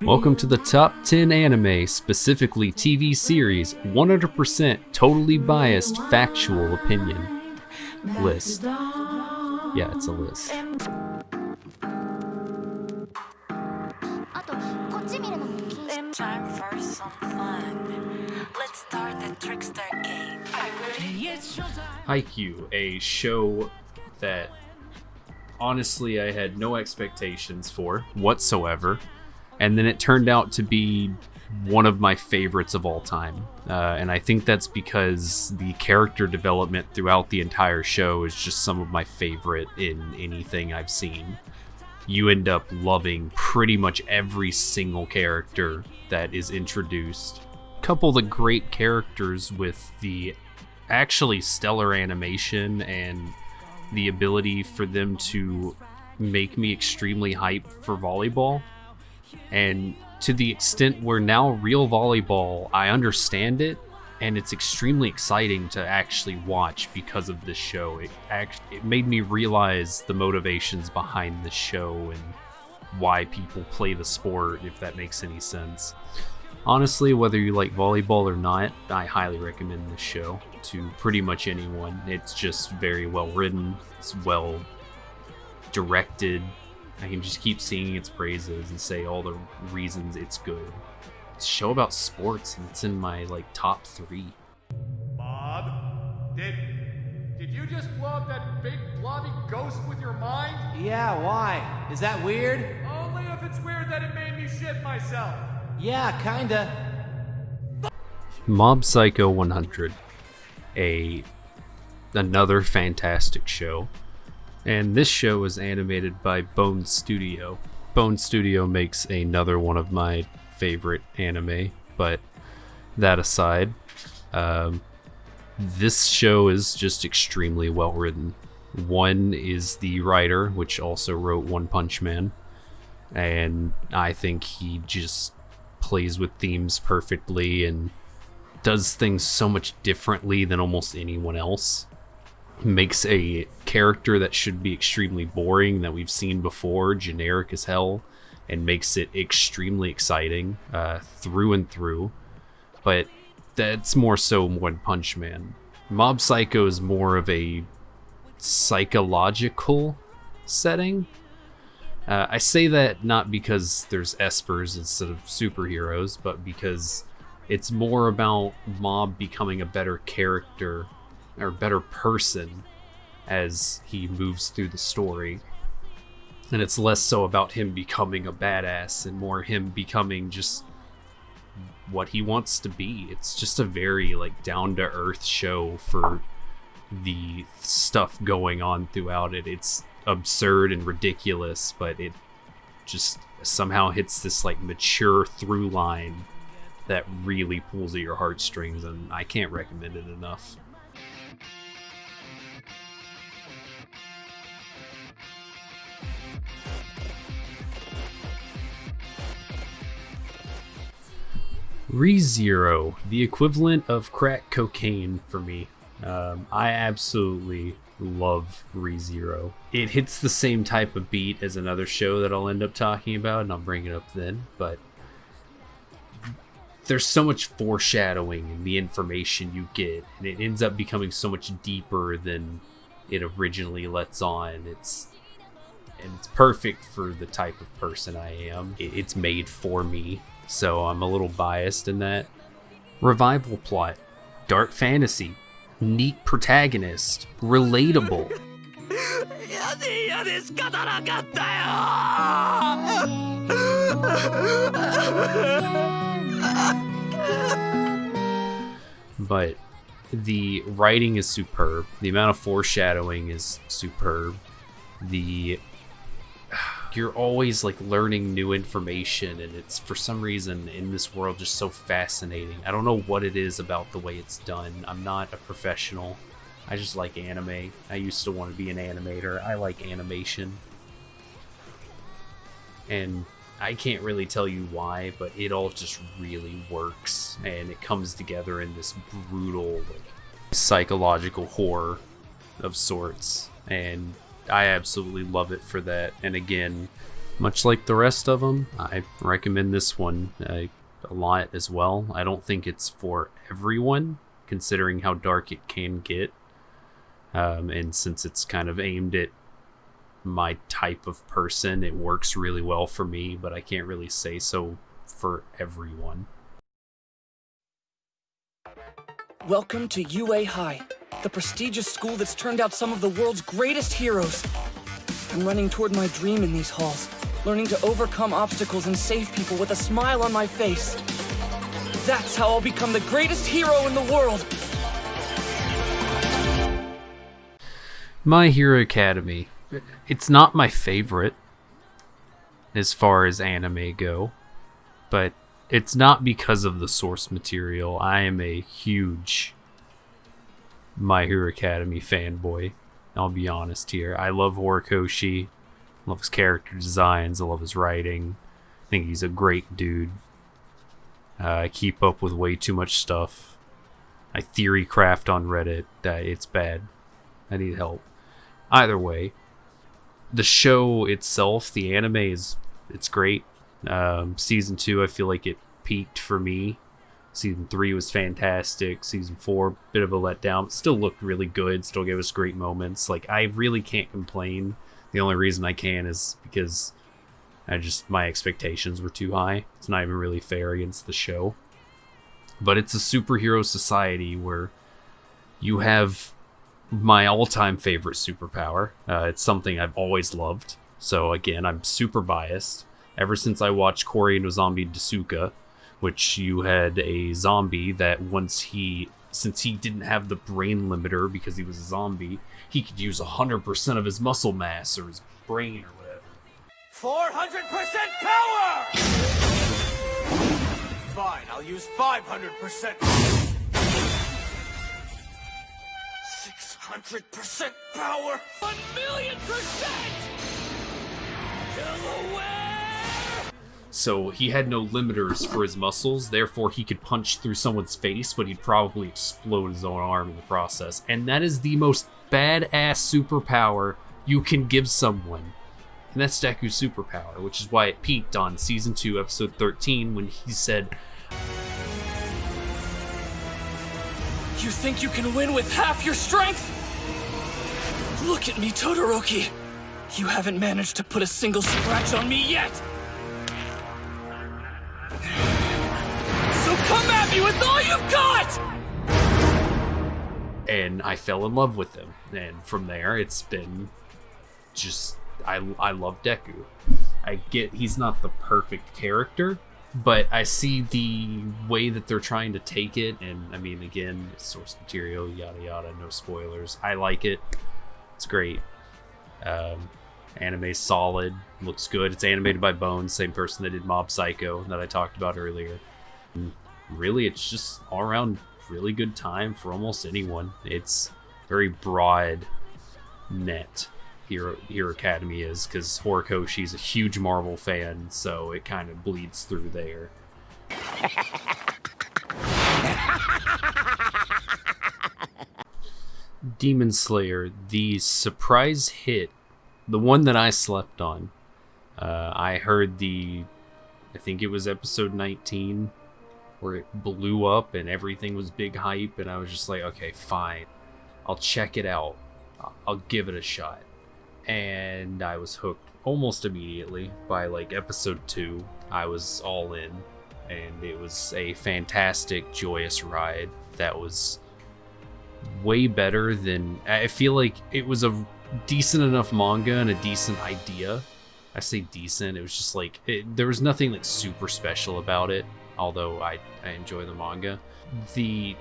Welcome to the top 10 anime, specifically TV series, 100% totally biased factual opinion list. Yeah, it's a list. Time for some fun. Let's start the trickster game. Haikyuu, a show that honestly I had no expectations for whatsoever, and then it turned out to be one of my favorites of all time. And I think that's because the character development throughout the entire show is just some of my favorite in anything I've seen. You end up loving pretty much every single character that is introduced. Couple the great characters with the actually stellar animation and the ability for them to make me extremely hyped for volleyball. And to the extent where now real volleyball, I understand it, and it's extremely exciting to actually watch because of this show. It made me realize the motivations behind the show and why people play the sport, if that makes any sense. Honestly, whether you like volleyball or not, I highly recommend this show to pretty much anyone. It's just very well written, it's well directed. I can just keep singing its praises and say all the reasons it's good. It's a show about sports, and it's in my top 3. Bob, did you just blow up that big blobby ghost with your mind? Yeah, why? Is that weird? Only if it's weird that it made me shit myself. Yeah, kinda. Mob Psycho 100, another fantastic show. And this show is animated by Bone Studio. Bone Studio makes another one of my favorite anime, but that aside, this show is just extremely well written. One is the writer, which also wrote One Punch Man, and I think he just plays with themes perfectly and does things so much differently than almost anyone else. Makes a character that should be extremely boring, that we've seen before, generic as hell, and makes it extremely exciting through and through. But that's more so One Punch Man. Mob Psycho is more of a psychological setting. I say that not because there's espers instead of superheroes, but because it's more about Mob becoming a better character or better person as he moves through the story. And it's less so about him becoming a badass and more him becoming just what he wants to be. It's just a very down-to-earth show for the stuff going on throughout it. It's absurd and ridiculous, but it just somehow hits this mature through line that really pulls at your heartstrings, and I can't recommend it enough. ReZero, the equivalent of crack cocaine for me. I absolutely love ReZero. It hits the same type of beat as another show that I'll end up talking about, and I'll bring it up then, but there's so much foreshadowing in the information you get, and it ends up becoming so much deeper than it originally lets on. It's perfect for the type of person I am. It's made for me, so I'm a little biased in that. Revival plot, dark fantasy, neat protagonist, relatable. But the writing is superb. The amount of foreshadowing is superb. You're always learning new information, and it's for some reason in this world just so fascinating. I don't know what it is about the way it's done. I'm not a professional. I just like anime. I used to want to be an animator. I like animation. And I can't really tell you why, but it all just really works, and it comes together in this brutal psychological horror of sorts, and I absolutely love it for that. And again, Much like the rest of them, I recommend this one a lot as well. I don't think it's for everyone, considering how dark it can get. And since it's kind of aimed at my type of person, it works really well for me, but I can't really say so for everyone. Welcome to UA High, the prestigious school that's turned out some of the world's greatest heroes. I'm running toward my dream in these halls, learning to overcome obstacles and save people with a smile on my face. That's how I'll become the greatest hero in the world. My Hero Academy. It's not my favorite as far as anime go, but it's not because of the source material. I am a huge My Hero Academy fanboy. I'll be honest here. I love Horikoshi. I love his character designs. I love his writing. I think he's a great dude. I keep up with way too much stuff. I theory craft on Reddit. It's bad. I need help. Either way, the show itself, the anime it's great. Season 2, I feel like it peaked for me. Season 3 was fantastic. Season 4, bit of a letdown. Still looked really good. Still gave us great moments. Like, I really can't complain. The only reason I can is because my expectations were too high. It's not even really fair against the show. But it's a superhero society where you have my all-time favorite superpower. It's something I've always loved. So again, I'm super biased. Ever since I watched Cory no Zombie Desuka, which you had a zombie that since he didn't have the brain limiter because he was a zombie, he could use 100% of his muscle mass or his brain or whatever. 400% power! Fine, I'll use 500%. 600% power! 1,000,000%! Delaware! So he had no limiters for his muscles, therefore he could punch through someone's face, but he'd probably explode his own arm in the process. And that is the most badass superpower you can give someone. And that's Deku's superpower, which is why it peaked on Season 2, Episode 13, when he said, You think you can win with half your strength? Look at me, Todoroki. You haven't managed to put a single scratch on me yet. So come at me with all you've got! and I fell in love with him. And from there, it's been just, I love Deku. I get he's not the perfect character, but I see the way that they're trying to take it, and I mean, again, it's source material, yada yada, no spoilers. I like it. It's great. Anime's solid, looks good. It's animated by Bones, same person that did Mob Psycho that I talked about earlier. And really, it's just all around really good time for almost anyone. It's very broad net. Hero Academy is, because Horikoshi's a huge Marvel fan, so it kind of bleeds through there. Demon Slayer, the surprise hit, the one that I slept on. I heard I think it was episode 19, where it blew up and everything was big hype, and I was just like, okay, fine, I'll check it out. I'll give it a shot. And I was hooked almost immediately. By like episode 2, I was all in, and it was a fantastic, joyous ride that was way better than, I feel like it was a decent enough manga and a decent idea. I say decent, it was just like, there was nothing like super special about it, although I enjoy the manga. The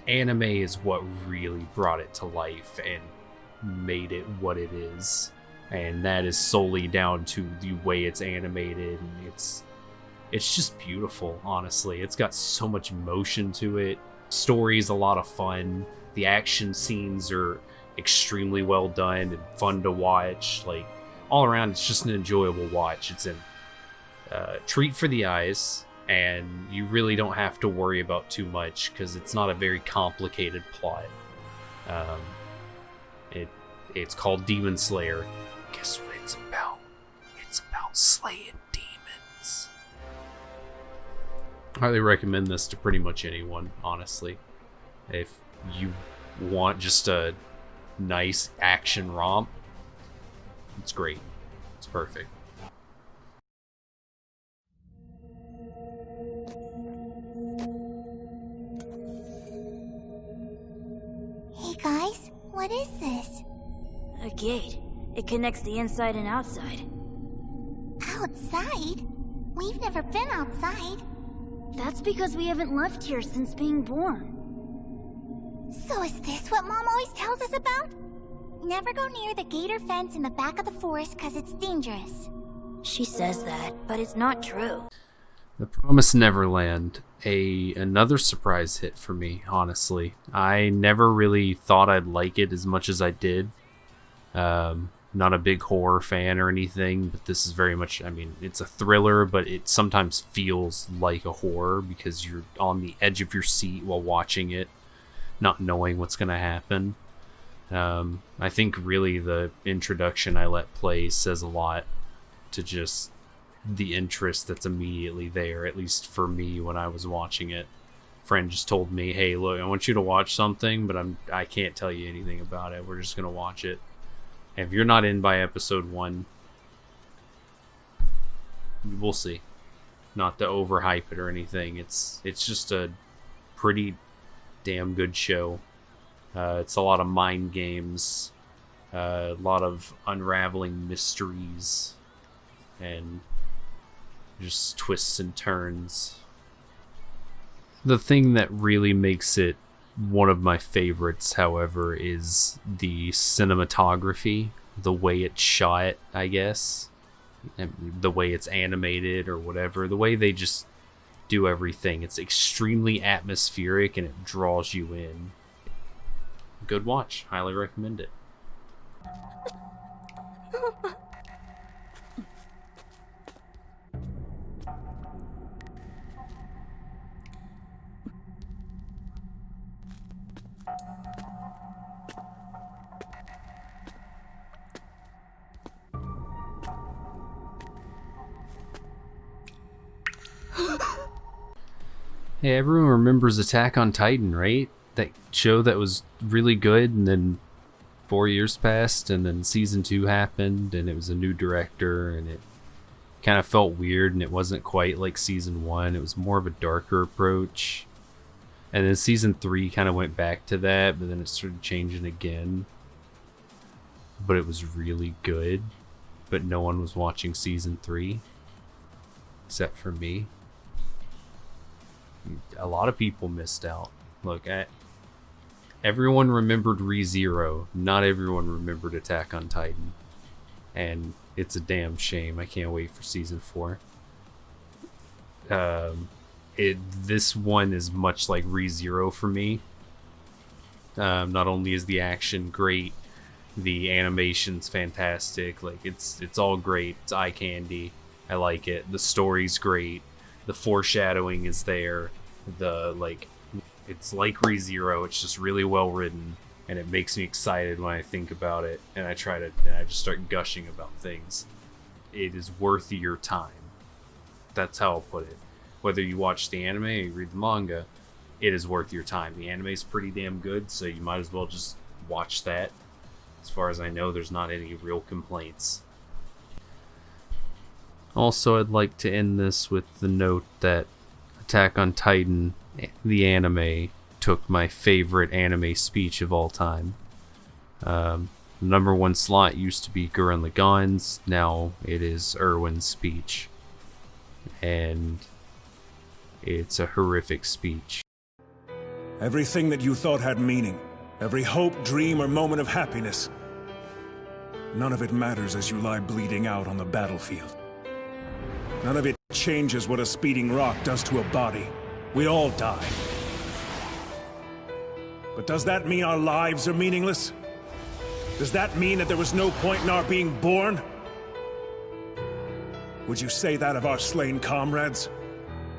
anime is what really brought it to life and made it what it is, and that is solely down to the way it's animated, and it's just beautiful. Honestly, it's got so much emotion to it. Story's a lot of fun. The action scenes are extremely well done and fun to watch. Like, all around, it's just an enjoyable watch. It's a treat for the eyes, and you really don't have to worry about too much because it's not a very complicated plot. It's called Demon Slayer. Guess what it's about? It's about slaying demons. Highly recommend this to pretty much anyone, honestly. If you want just a nice action romp, it's great. It's perfect. Hey guys, what is this? A gate. It connects the inside and outside. Outside? We've never been outside. That's because we haven't left here since being born. So is this what Mom always tells us about? Never go near the gate or fence in the back of the forest because it's dangerous. She says that, but it's not true. The Promised Neverland, another surprise hit for me, honestly. I never really thought I'd like it as much as I did. Not a big horror fan or anything, but this is very much, I mean, it's a thriller, but it sometimes feels like a horror because you're on the edge of your seat while watching it, not knowing what's going to happen. I think really the introduction I let play says a lot to just the interest that's immediately there, at least for me when I was watching it. Friend just told me, hey, look, I want you to watch something, but I can't tell you anything about it. We're just going to watch it. And if you're not in by episode 1, we'll see. Not to overhype it or anything. It's just a pretty damn good show. It's a lot of mind games, a lot of unraveling mysteries, and just twists and turns. The thing that really makes it one of my favorites, however, is the cinematography, the way it's shot, I guess, the way it's animated or whatever, the way they just do everything. It's extremely atmospheric and it draws you in. Good watch. Highly recommend it. Hey, everyone remembers Attack on Titan, right? That show that was really good, and then 4 years passed, and then season 2 happened, and it was a new director, and it kind of felt weird, and it wasn't quite like season 1. It was more of a darker approach. And then season 3 kind of went back to that, but then it started changing again. But it was really good, but no one was watching season 3, except for me. A lot of people missed out. Look, everyone remembered ReZero. Not everyone remembered Attack on Titan. And it's a damn shame. I can't wait for season 4. This one is much like ReZero for me. Not only is the action great, the animation's fantastic. Like it's all great. It's eye candy. I like it. The story's great. The foreshadowing is there. It's like ReZero. It's just really well written, and it makes me excited when I think about it. And I just start gushing about things. It is worth your time. That's how I'll put it. Whether you watch the anime or you read the manga, it is worth your time. The anime is pretty damn good, so you might as well just watch that. As far as I know, there's not any real complaints. Also, I'd like to end this with the note that Attack on Titan, the anime, took my favorite anime speech of all time. Number 1 slot used to be Gurren Lagann's, now it is Erwin's speech. And it's a horrific speech. Everything that you thought had meaning, every hope, dream, or moment of happiness, none of it matters as you lie bleeding out on the battlefield. None of it changes what a speeding rock does to a body. We all die. But does that mean our lives are meaningless? Does that mean that there was no point in our being born? Would you say that of our slain comrades?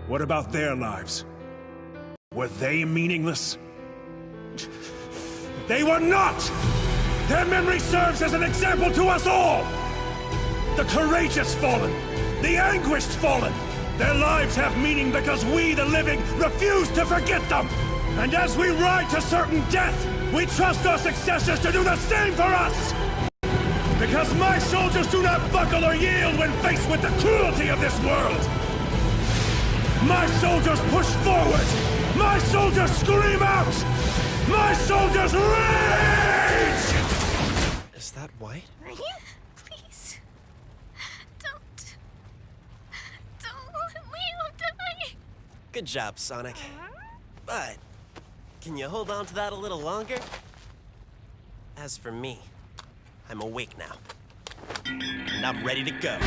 What about their lives? Were they meaningless? They were not! Their memory serves as an example to us all! The courageous fallen, the anguished fallen. Their lives have meaning because we, the living, refuse to forget them. And as we ride to certain death, we trust our successors to do the same for us. Because my soldiers do not buckle or yield when faced with the cruelty of this world. My soldiers push forward. My soldiers scream out. My soldiers rage! Is that white? Please. Don't let Leo die. Good job, Sonic. But, can you hold on to that a little longer? As for me, I'm awake now. And I'm ready to go.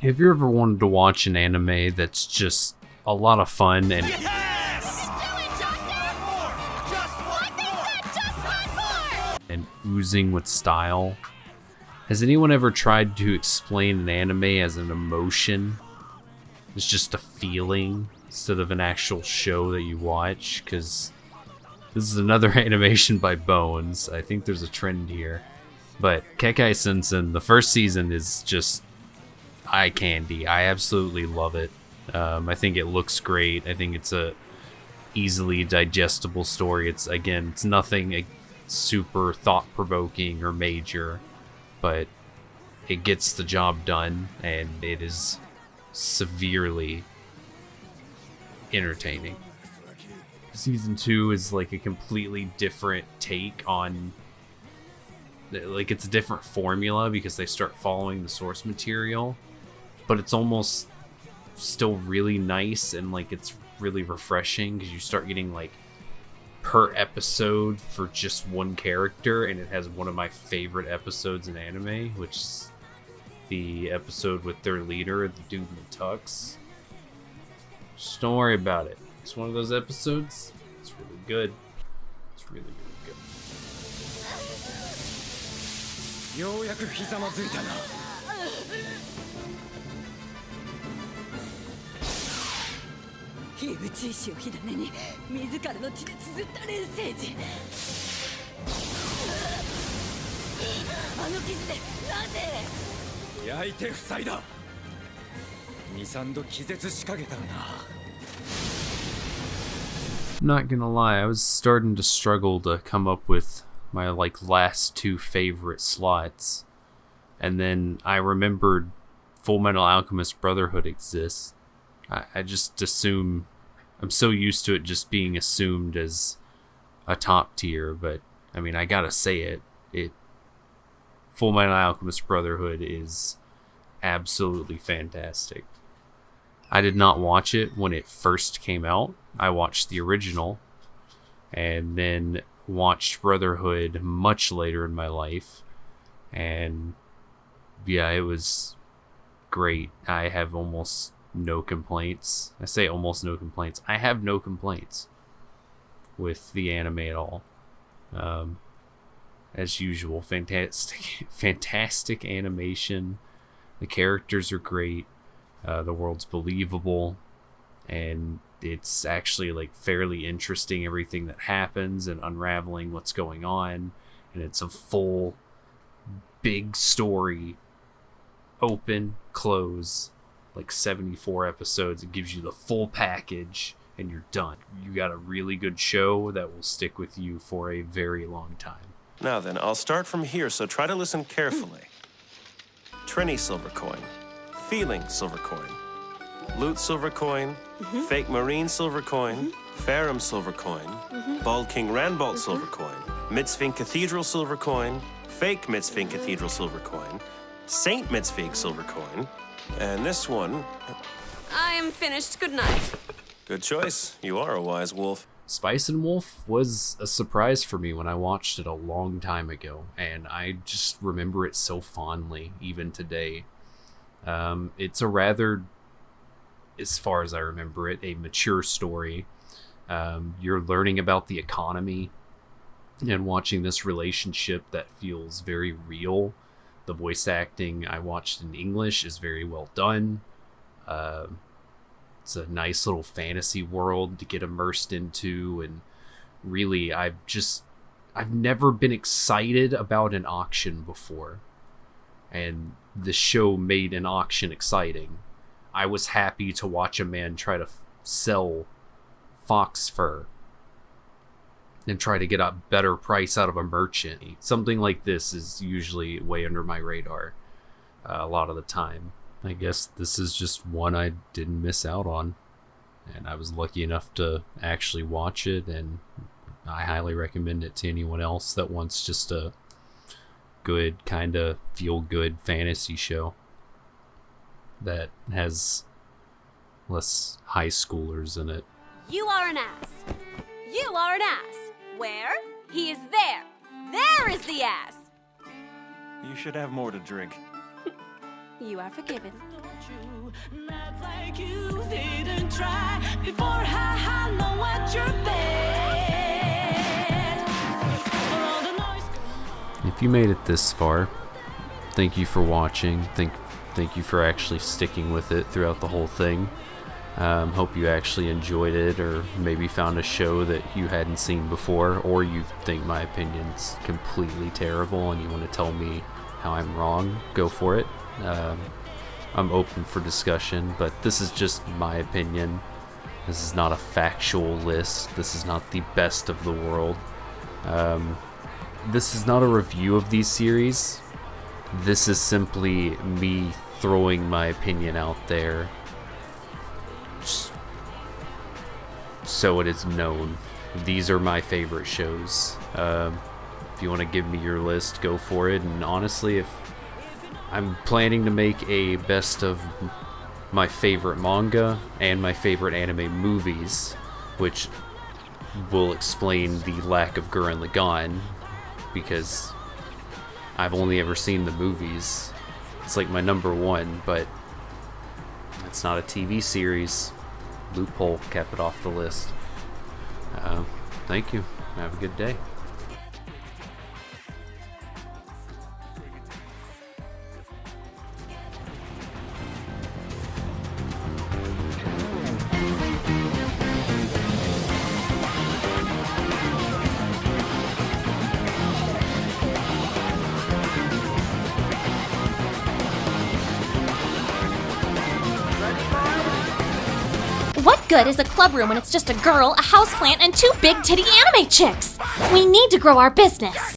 Have you ever wanted to watch an anime that's just a lot of fun and oozing with style? Has anyone ever tried to explain an anime as an emotion? It's just a feeling instead of an actual show that you watch? Because this is another animation by Bones. I think there's a trend here. But Kekkai Sensen, the first season is just eye candy. I absolutely love it. I think it looks great. I think it's a easily digestible story. It's nothing super thought-provoking or major, but it gets the job done, and it is severely entertaining. Season 2 is like a completely different take on, like, it's a different formula because they start following the source material, but it's almost still really nice, and like it's really refreshing because you start getting like per episode for just one character, and it has one of my favorite episodes in anime, which is the episode with their leader, the dude in the tux. Just don't worry about it. It's one of those episodes. It's really good. It's really, really good. ようやくひざまずいたな。火打ち石を火種に自らの血で綴った錬成時。あの傷でなぜ？焼いて塞いだ。2、3度気絶しかけたがな。 Not gonna lie, I was starting to struggle to come up with my like last two favorite slots, and then I remembered Full Metal Alchemist Brotherhood exists. I just assume, I'm so used to it just being assumed as a top tier, but I mean, I gotta say it Full Metal Alchemist Brotherhood is absolutely fantastic. I did not watch it when it first came out. I watched the original and then watched Brotherhood much later in my life, and yeah, it was great. I have almost no complaints. I say almost no complaints. I have no complaints with the anime at all. As usual, fantastic animation. The characters are great. The world's believable, and it's actually like fairly interesting, everything that happens and unraveling what's going on, and it's a full big story, open, close, like 74 episodes. It gives you the full package and you're done. You got a really good show that will stick with you for a very long time. Now then, I'll start from here, so try to listen carefully. Trini silver coin, feeling silver coin, loot silver coin, fake marine silver coin, Farum silver coin, Bald King Ranbalt silver coin, Mitzving Cathedral silver coin, fake Mitzving Cathedral silver coin, Saint Mitzvig silver coin, and this one. I am finished. Good night. Good choice. You are a wise wolf. Spice and Wolf was a surprise for me when I watched it a long time ago, and I just remember it so fondly, even today. It's a rather, as far as I remember it, a mature story. You're learning about the economy and watching this relationship that feels very real. The voice acting I watched in English is very well done. It's a nice little fantasy world to get immersed into, and really, I've never been excited about an auction before. And the show made an auction exciting. I was happy to watch a man try to sell fox fur and try to get a better price out of a merchant. Something like this is usually way under my radar a lot of the time. I guess this is just one I didn't miss out on, and I was lucky enough to actually watch it, and I highly recommend it to anyone else that wants just a good, kind of feel-good fantasy show that has less high schoolers in it. You are an ass. You are an ass. Where? He is there. There is the ass. You should have more to drink. You are forgiven. If you made it this far, thank you for watching. Thank you for actually sticking with it throughout the whole thing. Hope you actually enjoyed it, or maybe found a show that you hadn't seen before, or you think my opinion's completely terrible and you want to tell me how I'm wrong. Go for it. I'm open for discussion, but this is just my opinion. This is not a factual list. This is not the best of the world. This is not a review of these series. This is simply me throwing my opinion out there, just so it is known. These are my favorite shows. If you want to give me your list, go for it. And honestly, if I'm planning to make a best of my favorite manga and my favorite anime movies, which will explain the lack of Gurren Lagann, because I've only ever seen the movies. It's like my number one, but it's not a TV series. Loophole, kept it off the list. Thank you. Have a good day. What good is a club room when it's just a girl, a houseplant, and two big titty anime chicks? We need to grow our business.